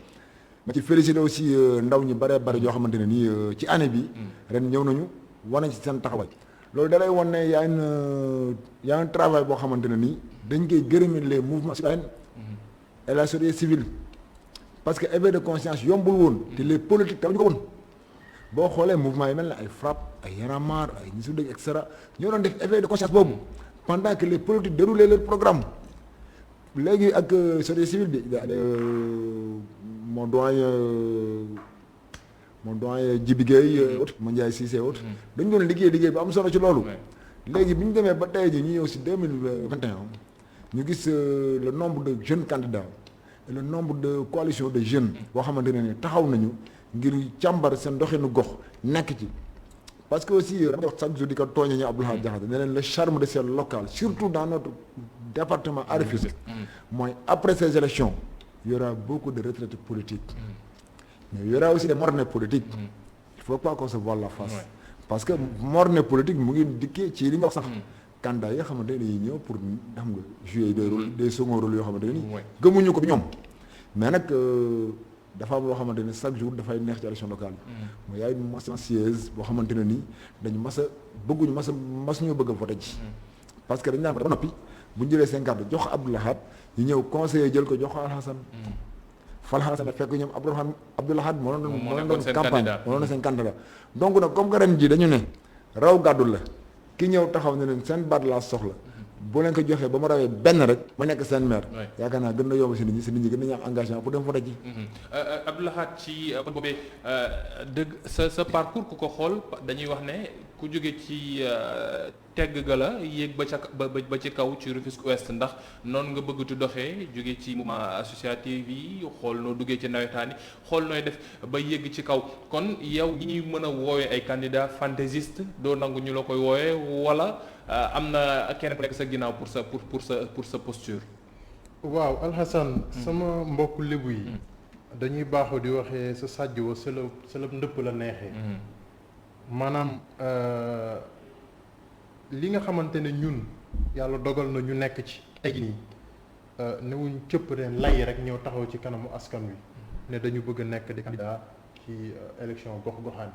ma ci félicité aussi ndaw ñi bare bare yoo xamante ne nii ci année bi ren ñëw nañu wane ci seen taxawaay loolu da lay wan ne y a un travail boo xamante ne nii dañ koy gërëme les mouvements citoyens et la société civile parce que éveil de conscience yombul woon te les politiques tamit ñu ko woon boo xoolee mouvement yi mel ne ay FRAPP ay Y'en a marre ay ñi su dëgg et cetera ñoo doon def éveil de conscience boobu pendant que les politiques déroulaient leur programme léegi ak société civile bi mon doyen Djibi Gueye ma Ndiaye Cissé autre dañu doon liggéey ba am solo ci loolu léegi bi ñu demee ba tey ji ñu ñëw si 2021 ñu gis le nombre de jeunes candidats et le nombre de coalitions de jeunes boo xamante ne ni taxaw nañu ngir càmbar seen doxinu gox nekk ci parce que aussi dama wax chaque jour di ko tooñee ñu Abdoulahad Diakhaté ne leen le charme de ces locales surtout dans notre département à Rufisque mooy après ces élections il y aura beaucoup de retraités politiques mais il y aura aussi des mornais politiques il faut pas qu'on se voile la face parce que mornais politique mu ngi dikkee ci li nga wax sax candidat yi nga xamante ne dañuy ñëw pour xam nga jouer des rôles des second rôles yoo xamante ne ni gëmuñu ko bi ñoom mais nag dafa am loo xamante ne chaque jour dafay neex ci élection locale yi mooy yaay une masse siège boo xamante ne nii dañu bëgguñu mas ñoo bëgg a voté ji parce que dañu daan ko ba noppi bu ñu jëlee seen carte jox Abdoulahad ñu ñëw conseiller jël ko jox ko Alhassane Falhassane fekk ñoom Abdoulahad moo doon campagne moo doon seen candidat donc nag comme que ren ji dañu ne raw gàddu la ki ñëw taxaw ne leen seen baat laa soxla boo leen ko joxee ba mu rawee benn rek ma nekk seen maire. Oui. yaakaar naa gën na yomb si nit ñi gën nañu am engagement pour dem voter ji. Abdou Lahad ci kon boobee dëgg sa parcours ku ko xool dañuy wax ne ku jóge ci tegg ga la yéeg ba ca ba ci kaw ci Rufisque Ouest ndax noonu nga bëgg tu doxee jóge ci mouvement associatif yi xool noo duggee ci nawetaan yi xool nooy def ba yéeg ci kaw kon yow ñi ñuy mën a woowee ay candidats fantaisistes doo nangu ñu la koy woowee wala am na kenn ku nekk sa ginnaaw pour sa posture. waaw Alhassane sama mbokk lébu yi dañuy baaxoo di waxee sa sàjj wa sa la ndëpp la neexee maanaam li nga xamante ne ñun yàlla dogal na ñu nekk ci tey nii newuñ cëpp ren lay rek ñëw taxaw ci kanamu askan wi ne dañu bëgg a nekk di candidat ci élection gox-goxaan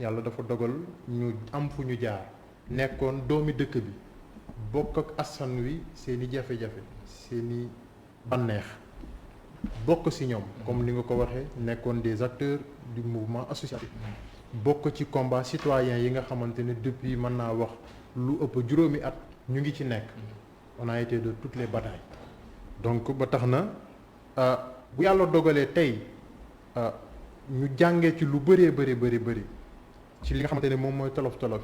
yàlla dafa dogal ñu am fu ñu jaar nekkoon doomi dëkk bi bokk ak askan wi seeni jafe-jafe seeni bànneex bokk ci ñoom comme ni nga ko waxee nekkoon des acteurs du mouvement associatif bokk ci combat citoyen yi nga xamante ne depuis mën naa wax lu ëpp juróomi at ñu ngi ci nekk on a été de toutes les batailles donc ba tax na bu yàlla dogalee tey ñu jàngee ci lu bëree bëri ci li nga xamante ne moom mooy tolof-tolof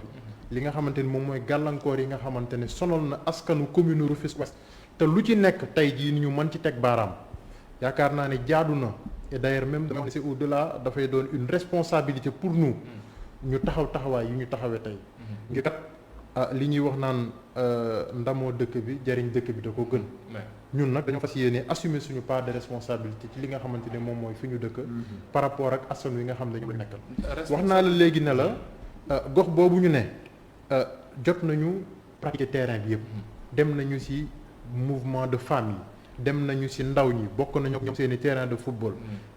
yi li nga xamante ni moom mooy gàllankoor yi nga xamante ne sonal na askanu commune Rufisque Ouest te lu ci nekk tey jii ni ñu mën ci teg baaraam yaakaar naa ne jaadu na et d'ailleurs même dama c'est au-delà dafay doon une responsabilité pour nous ñu taxawaay yu ñu taxawee tey ngir kat li ñuy wax naan ndamoo dëkk bi jariñ dëkk bi da ko gën ñun nag dañoo fas yéene assumer suñu part de responsabilité ci li nga xamante ne moom mooy fi ñu dëkk par rapport ak askan wi nga xam ne ñu la nekkal wax naa la léegi ne la gox boobu ñu ne jot nañu pratiquer terrain bi yëpp dem nañu ci mouvement de famille dem nañu ci ndaw ñi bokk nañu ak ñoom seeni terrain de football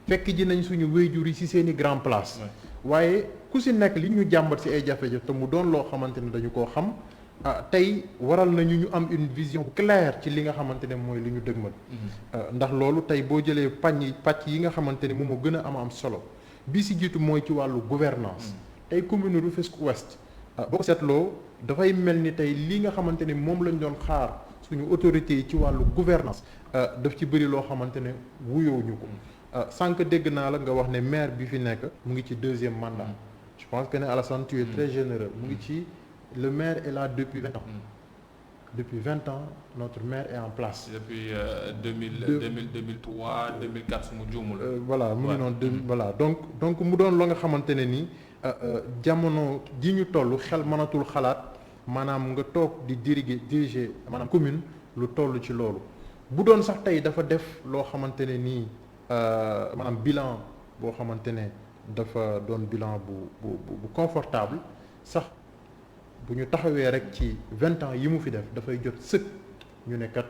fekk ji nañ suñu wéyjur yi ci seeni grand place waaye ku ci nekk li ñu jàmbat ci ay jafe-jafe te mu doon loo xamante ne dañu koo xam tey waral nañu ñu am une vision claire ci li nga xamante ne mooy li ñu dëgmal ndax loolu tey boo jëlee pàcc yi nga xamante ne moom moo gën a am solo bi ci jiitu mooy ci wàllu gouvernance tey commune Rufisque Ouest boo ko seetloo dafay mel ni tey li nga xamante ne moom lañ doon xaar suñu autorités yi ci wàllu gouvernance daf ci bëri loo xamante ne wuyoowuñu ko sànq dégg naa la nga wax ne maire bi fi nekk mu ngi ci deuxième mandat je pense que ne Alassane tu es très généreux mu ngi ci le maire est là depuis 20 ans depuis 20 ans notre maire est en place depuis 2003 2004 su mu juumul voilà mu ngi noonu voilà donc mu doon loo nga xamante ne nii jamono ji ñu toll xel mënatul xalaat maanaam nga toog di diriger maanaam commune lu toll ci loolu bu doon sax tey dafa def loo xamante ne nii maanaam bilan boo xamante ne dafa doon bilan bu confortable sax bu ñu taxawee rek ci 20 ans yi mu fi def dafay jot sëkk ñu ne kat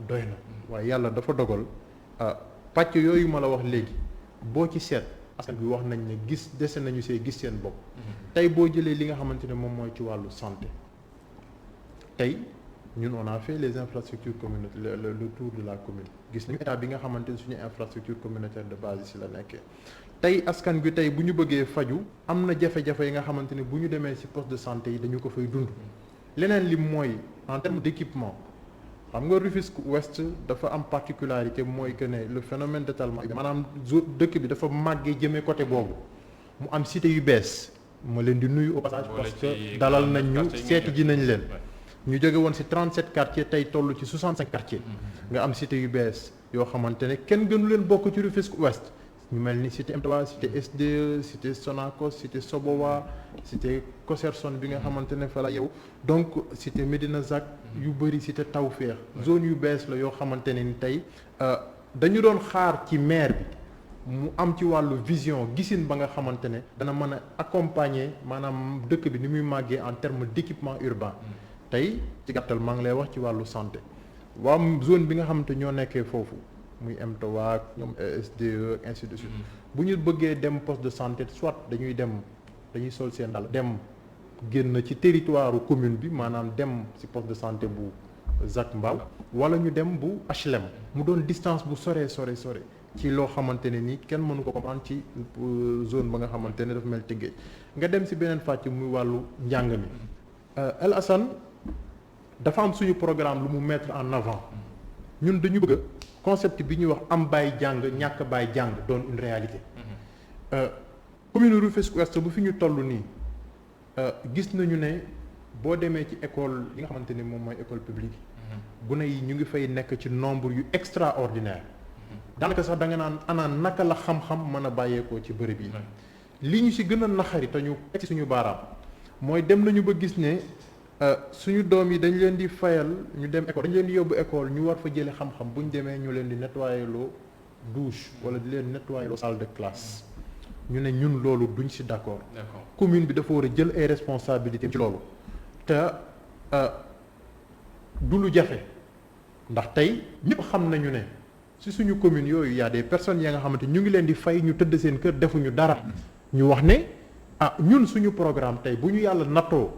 doy na waaye yàlla dafa dogal pàcc yooyu ma la wax léegi boo ci seet askan bi wax nañ ne dese nañu see gis seen bopp tey boo jëlee li nga xamante ne moom mooy ci wàllu santé tey ñun on a fait les infrastructures communautaires le tour de la commune gis nañu état bi nga xamante ne suñu infrastructure communautaire de base yi si la nekkee tey askan bi tey bu ñu bëggee faju am na jafe-jafe yi nga xamante ne bu ñu demee ci poste de santé yi dañu ko fay dund leneen li mooy en termes d'équipement xam nga Rufisque Ouest dafa am particularité mooy que ne le phénomène d'étalement maanaam dëkk bi dafa màggee jëmee côté boobu mu am cité yu bees ma leen di nuyu au passage parce que dalal nañ ñu seeti ji nañ leen ñu jóge woon ci 37 quartiers tey toll ci 65 quartiers nga am cité yu bees yoo xamante ne kenn gënu leen bokk ci Rufisque Ouest ñu mel ni cité M3 cité SDE cité Sonacos cité Sobowa cité Coserson bi nga xamante ne fa la yow donc cité Medina Zac yu bëri cité Tawfekh zone yu bees la yoo xamante ne ni tey dañu doon xaar ci maire bi mu am ci wàllu vision gisin ba nga xamante ne dana mën a accompagner maanaam dëkk bi ni muy màggee en termes d'équipement urbain tey ci gàttal maa ngi lay wax ci wàllu santé waa zone bi nga xamante ñoo nekkee foofu muy M3 ñoom SDE ainsi de suite bu ñu bëggee dem poste de santé soit dañuy sol seen dal dem génn ci territoire commune bi maanaam dem ci poste de santé bu Zac Mbao wala ñu dem bu HLM mu doon distance bu sore ci loo xamante ne ni kenn mënu ko comprendre ci zone ba nga xamante ne dafa mel Tëngéej nga dem ci beneen fàcc muy wàllu njàng mi El Assane dafa am suñu programme lu mu mettre en avant ñun dañu bëgg concept bi ñuy wax am bàyyi jàng ñàkk bàyyi jàng doon une réalité. Commune Rufisque Ouest bu fi ñu toll nii gis nañu ne boo demee ci école yi nga xamante ni moom mooy école publique gune yi ñu ngi fay nekk ci nombre yu extraordinaire daanaka sax da nga naan ana naka la xam-xam mën a bàyyeekoo ci bërëb yi li ñu si gën a naxari te ñu teg ci suñu baaraam mooy dem nañu ba gis ne suñu doom yi dañ leen di fayal ñu dem école dañ leen di yóbbu école ñu war fa jële xam-xam bu ñu demee ñu leen di nettoyer loo douche wala di leen nettoyer loo salle de classe ñu ne ñun loolu duñ si d'accord commune bi dafa war a jël ay responsabilités ci loolu te du lu jafe ndax tey ñëpp xam nañu ne si suñu commune yooyu y a des personnes ya nga xamante ñu ngi leen di fay ñu tëdd seen kër defuñu dara ñu wax ne ñun suñu programme tey bu ñu yàlla nattoo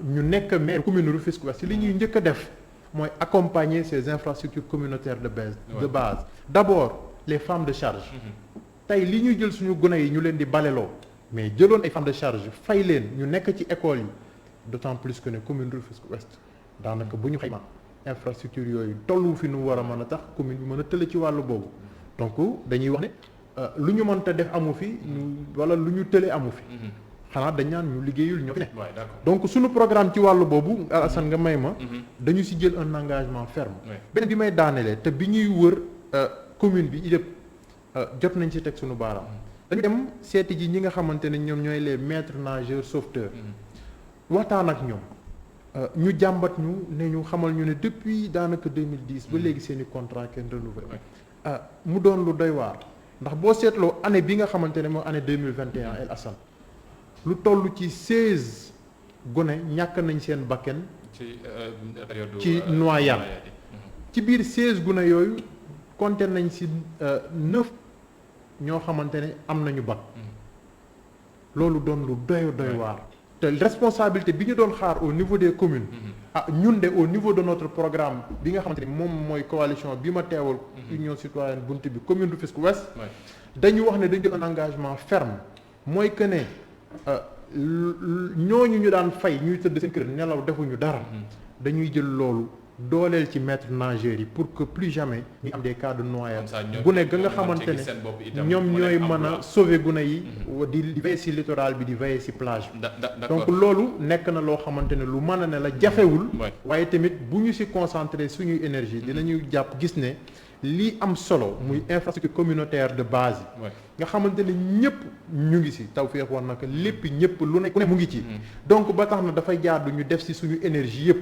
ñu nekk maire commune Rufisque Ouest li ñuy njëkk a def mooy accompagner ces infrastructures communautaires de base d'abord les femmes de charge tey li ñuy jël suñu gune yi ñu leen di baleloo mais jëloon ay femmes de charge fay leen ñu nekk ci école yi d'autant plus que ne commune Rufisque Ouest daanaka bu ñu xayma infrastructure yooyu tollu fi nu war a mën a tax commune bi mën a tële ci wàllu boobu donc dañuy wax ne lu ñu mënta def amu fi wala lu ñu tële amu fi xanaa dañ naan ñu liggéeyul ñoo fi ne donc suñu programme ci wàllu boobu Alassane nga may ma dañu si jël un engagement ferme beneen bi may daanelee te bi ñuy wër commune bi yëpp jot nañ si teg suñu baaraam dañu dem seeti ji ñi nga xamante ne ñoom ñooy les maîtres nageurs sauveteurs waxtaan ak ñoom ñu jàmbat ñu ne ñu xamal ñu ne depuis daanaka 2010 ba léegi seen i contrat kenn renouvelé mu doon lu doy waar ndax boo seetloo année bi nga xamante ne mooy année 2021 El Assane lu toll ci 16 gone ñàkk nañ seen bakken ci noyade ci biir 16 gone yooyu compté nañ si 9 ñoo xamante ne am nañu bac loolu doon lu doy waar te responsabilité bi ñu doon xaar au niveau des communes ñun de au niveau de notre programme bi nga xamante ni moom mooy coalition bi ma teewal Union Citoyenne Bunt Bi commune Rufisque Ouest dañu wax ne dañu jël un engagement ferme mooy que ne ñooñu ñu daan fay ñuy tëdd seen kër nelaw defuñu dara dañuy jël loolu dooleel ci maître nageurs yi pour que plus jamais ñu am des cas de noyade gune ga nga xamante ne ñoom ñooy mën a sauver gune yi di veiller ci littoral bi di veiller ci plage bi donc loolu nekk na loo xamante ne lu mën a ne la jafewul waaye tamit bu ñu ci concentrer suñuy énergie dinañu jàpp gis ne lii am solo muy infrastructure communautaire de base yi nga xamante ne ñëpp ñu ngi ci Tawfekh wax na ko lépp ñëpp lu ne ku ne mu ngi ci donc ba tax na dafay jaadu ñu def ci suñu énergie yëpp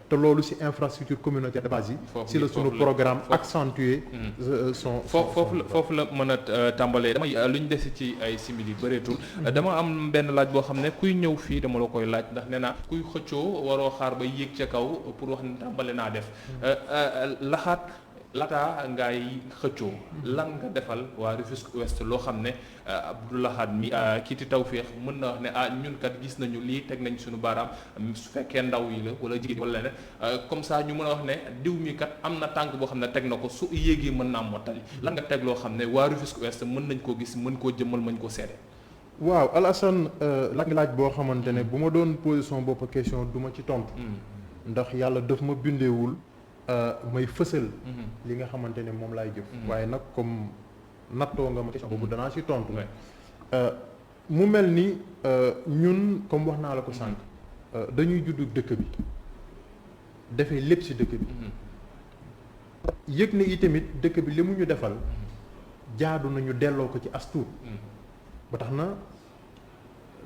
te loolu ci infrastructure communautaire de base yi ci la suñu programme accentuer son foofu la mën a tàmbalee damay lu ñu dese ci ay simili bëreetul dama am benn laaj boo xam ne kuy ñëw fii dama la koy laaj ndax nee naa kuy xëccoo waroo xaar ba yéeg ca kaw pour wax ne tàmbale naa def laxaat laata ngay xëccoo lan nga defal waa Rufisque Ouest loo xam ne Abdou Lahad mi kiiti Tawfekh mën na wax ne ñun kat gis nañu lii teg nañ suñu baaraam su fekkee ndaw yi la wala jigéen wala leneen comme ça ñu mën a wax ne diw mi kat am na tànk boo xam ne teg na ko su yéegee mën naa mottali lan nga teg loo xam ne waa Rufisque Ouest mën nañ koo gis mën koo jëmmal mën koo seede. waaw Alassane laaj boo xamante ne bu ma doon position bopp question du ma ci tontu. ndax yàlla daf ma bindeewul may fësal li nga xamante ne moom laay jëf waaye nag comme nattoo nga ma question boobu danaa ci tontu mu mel ni ñun comme wax naa la ko sànq dañuy juddu dëkk bi defee lépp ci dëkk bi yëg ne itamit dëkk bi li mu ñu defal jaadu nañu delloo ko ci astuut ba tax na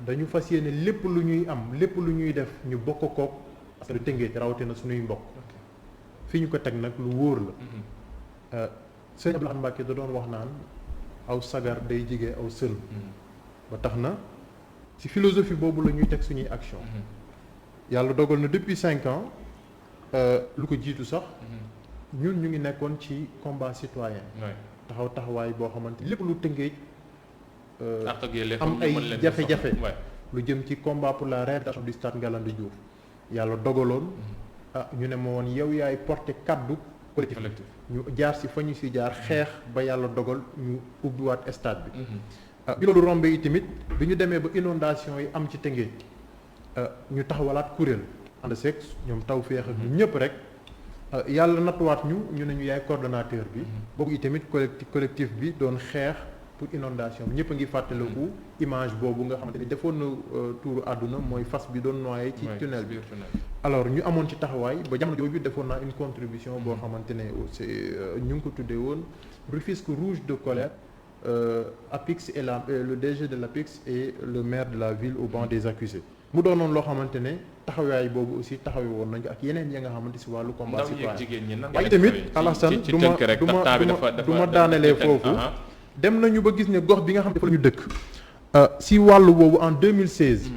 dañu fas yéene lépp lu ñuy am lépp lu ñuy def ñu bokk kook parce que du Tëngéej rawatina suñuy mbokk fi ñu ko teg nag lu wóor la sëñ Abdou Lahad Mbacké da doon wax naan aw sagar day jige aw sël ba tax na ci philosophie boobu la ñuy teg suñuy action yàlla dogal na depuis 5 ans lu ko jiitu sax ñun ñu ngi nekkoon ci combat citoyen taxawaay boo xamante lépp lu Tëngéej am ay jafe-jafe lu jëm ci combat pour la réhabilitation du stade Ngalandou Diouf yàlla dogaloon ñu ne ma woon yow yaay porté kaddu collectif ñu jaar si fa ñu si jaar xeex ba yàlla dogal ñu ubbiwaat stade bi bi loolu rombé yi tamit bi ñu demee ba inondation yi am ci Tëngéej ñu taxawalaat kuréel ànd seeg ñoom Tawfekh ak ñun ñëpp rek yàlla nattuwaat ñu ne ñu yaay coordonnateur bi. boobu itamit collectif bi doon xeex pour inondation bi ñëpp a ngi fàttaliku image boobu nga xamante ni defoon na tuuru àdduna mooy fas bi doon noyé ci tunnel bi. alors ñu amoon ci taxawaay ba jamono jooju defoon naa une contribution boo xamante ne aussi ñu ngi ko tuddee woon Rufisque rouge de colère. APIX et le DG de l'APIX et le maire de la ville au banc des accusés mu doonoon loo xamante ne taxawaay boobu aussi taxawe woon nañ ko ak yeneen ya nga xamante si wàllu combat citoyen waaye tamit Alassane du ma daanelee foofu dem nañu ba gis ne gox bi nga xam ne fa la ñu dëkk si wàllu boobu en 2016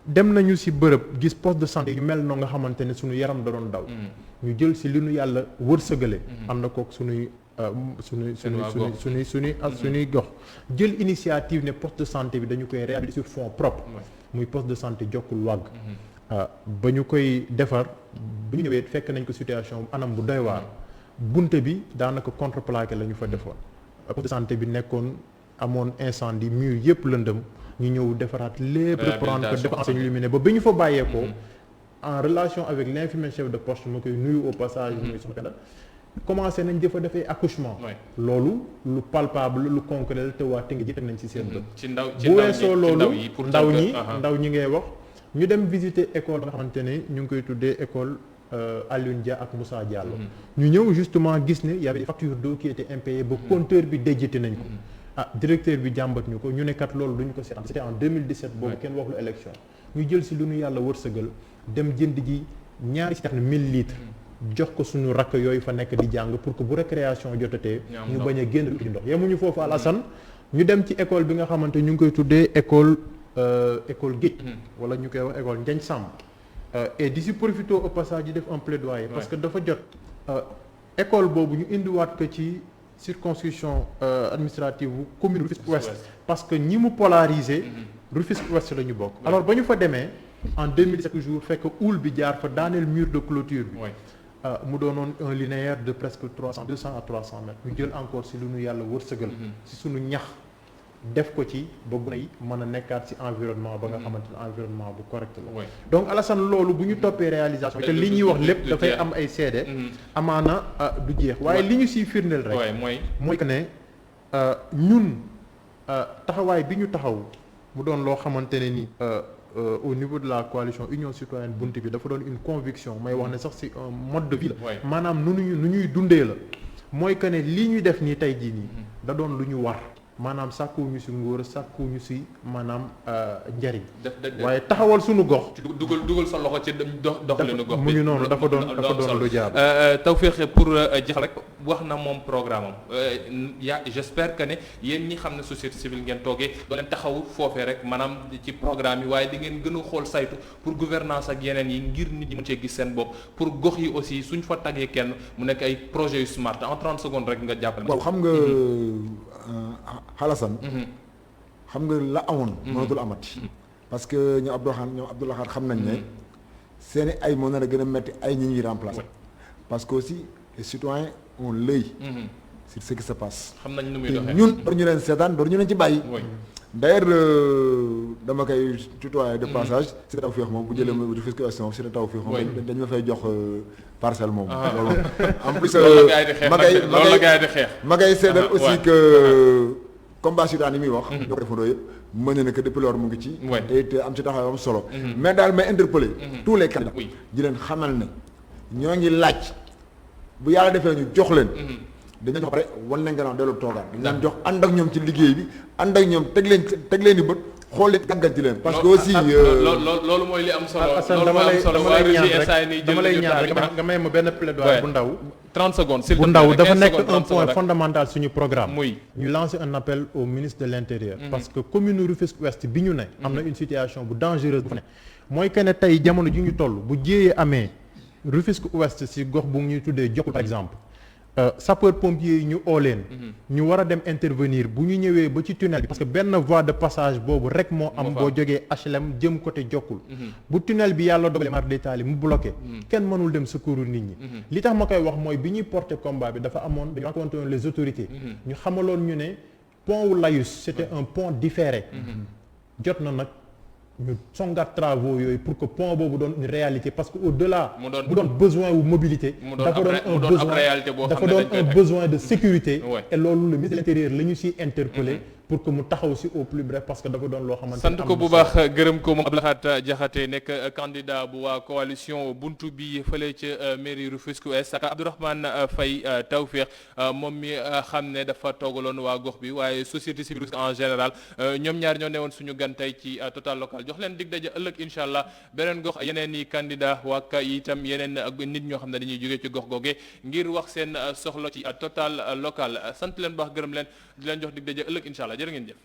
dem nañu si bërëb gis poste de santé yu mel noo nga xamante ne suñu yaram da doon daw ñu jël si li nu yàlla wërsëgale am na kook suñuy suñuy gox jël initiative ne poste de santé bi dañu koy réhabiliter sur fonds propres muy poste de santé Jokkul Wàgg ba ñu koy defar bu ñu ñëwee fekk nañ ko situation anam bu doy waar bunte bi daanaka contreplaqué la ñu fa defoon poste de santé bi nekkoon amoon incendie mur yëpp lëndëm ñu ñëw defaraat lépp reprendre ko def enseigne luminé ba ñu fa bàyyeekoo en relation avec l'infirmier chef de poste ma koy nuyu au passage muy soxna commencé nañ dafa defee accouchement loolu lu palpable lu concret te waa Tëngéej ji teg nañ ci seen bët bu weesoo loolu ndaw ñi ngay wax ñu dem visiter école nga xamante ne ñu ngi koy tuddee école Alioune Dia ak Moussa Diallo ñu ñëw justement gis ne y avait des factures d'eau qui étaient impayées ba compteur bi déjjati nañ ko directeur bi jàmbat ñu ko ñu ne kat loolu duñ ko seetaan c'était en 2017 boobu kenn waxlu élection ñu jël si lu ñu yàlla wërsëgal dem jënd ji ñaari citerne 1000 litres jox ko suñu rakk yooyu fa nekk di jàng pour que bu récréation jotatee ñu bañ a génn ci ndox yemuñu foofu Alassane ñu dem ci école bi nga xamante ñu ngi koy tuddee école Géej wala ñu koy wax école Ndiagne Samb et di si profité au passage di def un plaidoyer parce que dafa jot école boobu ñu indiwaat ko ci circonscription administrative bu commune Rufisque Ouest parce que ñi mu polarisé Rufisque Ouest la ñu bokk alors ba ñu fa demee en 2007 jours fekk houle bi jaar fa daaneel mur de clôture bi mu doonoon un linéaire de presque 200 à 300 mètres ñu jël encore si lu ñu yàlla wërsëgal si suñu ñax def ko ci ba gune yi mën a nekkaat si environnement ba nga xamante ne environnement bu correct la donc Alassane loolu bu ñu toppee réalisation te li ñuy wax lépp dafay am ay seede amaana du jeex waaye li ñu siy firndeel rek mooy que ne ñun taxawaay bi ñu taxaw mu doon loo xamante ne ni au niveau de la coalition Union Citoyenne Buntu bi dafa doon une conviction may wax ne sax ci un mode de vie la maanaam nu ñuy dundee la mooy que ne lii ñuy def nii tey jii nii da doon lu ñu war maanaam sàkkuwuñu ci nguur sàkkuwuñu ci maanaam njariñ waaye taxawal suñu gox dugal sa loxo ci doxalinu gox bi mu ngi noonu dafa doon lu jaar Tawfekh pour jeex rek wax na moom programme am j'espère que ne yéen ñi xam ne société civile ngeen toogee doo leen taxaw foofee rek maanaam ci programme yi waaye di ngeen gën a xool saytu pour gouvernance ak yeneen yi ngir nit ñi mu cee gis seen bopp pour gox yi aussi suñ fa tagee kenn mu nekk ay projets yu smart en 30 secondes rek nga jàppale waaw xam nga Alassane xam nga la amoon mënatul amati parce que ñoom Abdoulaye Khare xam nañ ne seeni ay moo nar a gën a metti ay ñi ñuy remplacer parce que aussi les citoyens ont l'œil sur ce qui se passe xam nañ nu muy doxee ñun door ñu leen seetaan door ñu leen ci bàyyi d'ailleurs dama koy tutoyer de passage si Tawfekh moom bu jëlee ma Rufisque Ouest moom si Tawfekh moom dañ ma fay jox parcelle moom loolu en plus ma ngay seedal aussi que combat citoyen yi muy wax ñoo ko defandoo yëpp mën na que depuis lors mu ngi ci te am ci taxaw am solo mais daal may interpeller tous les candidats di leen xamal ne ñoo ngi laaj bu yàlla defee ñu jox leen dañu jox pare wan leen gannaaw dellu toogaan dañ leen jox ànd ak ñoom ci liggéey bi ànd ak ñoom teg leen di bët xool leen gàgganti leen parce que aussi loolu mooy li am solo dama lay ñaan rek nga may ma benn plaidoyer bu ndaw 30 secondes bu ndaw dafa nekk un point fondamental suñu programme ñu lancer un appel au ministre de l'Intérieur parce que commune Rufisque Ouest bi ñu ne am na une situation bu dangereuse bu fa ne mooy que ne tey jamono ji ñu toll bu jéeyee amee Rufisque Ouest si gox bu ñuy tuddee Jokkul par exemple sapeur pompier yi ñu oo leen ñu war a dem intervenir bu ñu ñëwee ba ci tunnel bi parce que benn voie de passage boobu rek moo am boo jógee HLM jëm côté Jokkul bu tunnel bi yàlla dogalee mar d'Italie mu bloqué kenn mënul dem secours nit ñi li tax ma koy wax mooy bi ñuy porter combat bi dafa amoon dañu rencontré les autorités ñu xamaloon ñu ne pont wu Layus c'était un pont différé jot na nag ñu songaat travaux yooyu pour que pont boobu doon une réalité parce que au-delà mu doon besoin wu mobilité dafa doon réalité boo xam ne dafa doon un besoin de sécurité Ouais. et loolu le ministre de l'Intérieur la ñu siy interpellé pour que mu taxaw si au plus bref parce que dafa doon loo xamante sant ko bu baax gërëm ko moom Abdou Lahad Diakhaté nekk candidat bu waa coalition buntu bi fële ca mairie Rufisque Ouest ak Abdourahmane Faye Tawfekh moom mi xam ne dafa toogaloon waa gox bi waaye société civile en général ñoom ñaar ñoo newoon suñu gan tey ci Total Local jox leen dig daje ëllëg incha allah beneen gox yeneen i candidat waa itam yeneen nit ñoo xam ne dañuy jógee ci gox googee ngir wax seen soxla ci Total Local sant leen baax gërëm leen di leen jox dig daje ëllëg incha allah jërë ngeen jëf